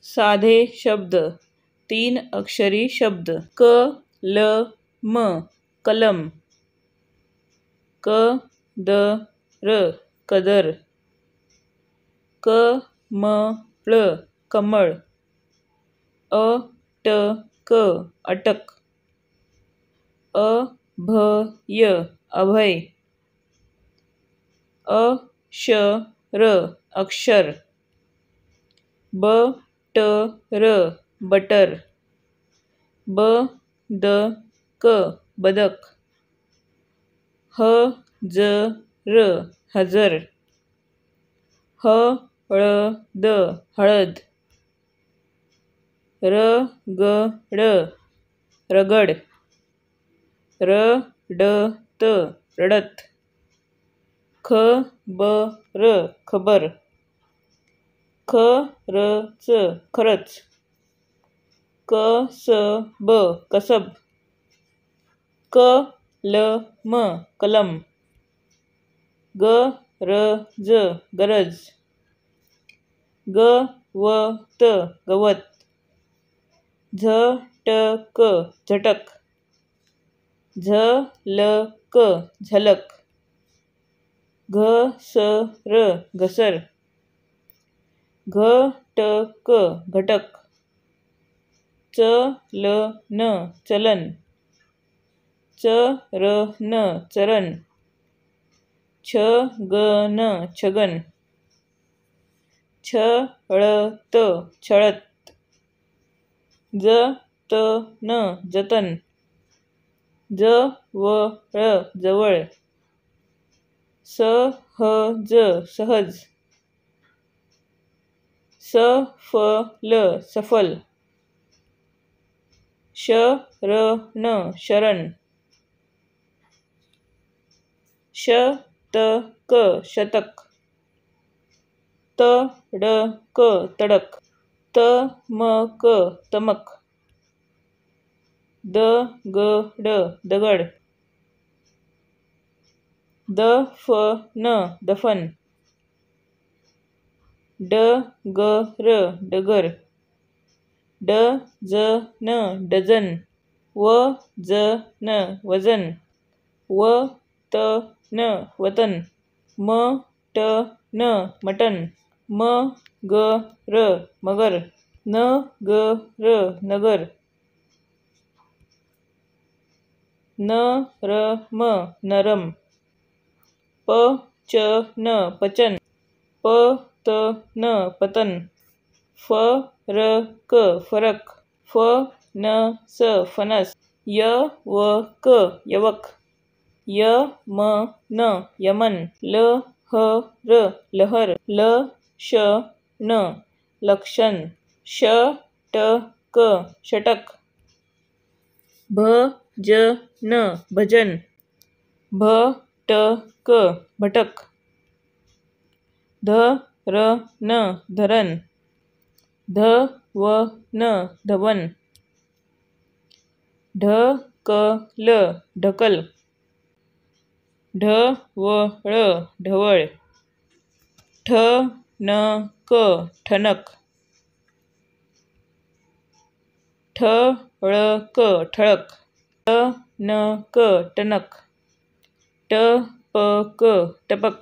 साधे शब्द, 3 अक्षरी शब्द. क ल म कलम. क द र कदर. क म ळ कमळ. अ ट क अटक. अ भ य अभय. अ श र अक्षर. ब ट र बटर. ब द क बदक. ह ज र हजर. ह ळ द हळद. र ग ड रगड. र ड त रडत. ख ब र खबर. ख र च खरच. क स ब कसब. क ल म कलम. ग र ज गरज. ग व त गवत. झ ट क झटक. झ ल क झलक. घ स र घसर. घ ट क घटक. च ल न चलन. च र न चरण. छ ग न छगन. छ ळ त छळत. ज त न जतन. ज व ळ जवळ. स ह ज सहज. स फ ल सफल. श र न शरण. श त क शतक. त ड क तडक. त म क तमक. द ग ड दगड. द फ न दफन. ड ग र डगर. ड ज न डझन. व ज न वजन. व त न वतन. म ट न मटण. म ग र मगर. न ग र नगर. न र म नरम. प च न पचन. प त न पतन. फ र क फरक. फ न स फणस. य व क यवक. य म न यमन. ल ह र लहर. ल श न लक्षण. श ट क षटक. भ ज न भजन. भ ट क भटक. ध र न धरण. ध व न धवन. ढ क ल ढकल. ढ व ळ ढवळ. ठ न क ठणक. ठ ळ क ठळक. ट न क टणक. ट प क टपक.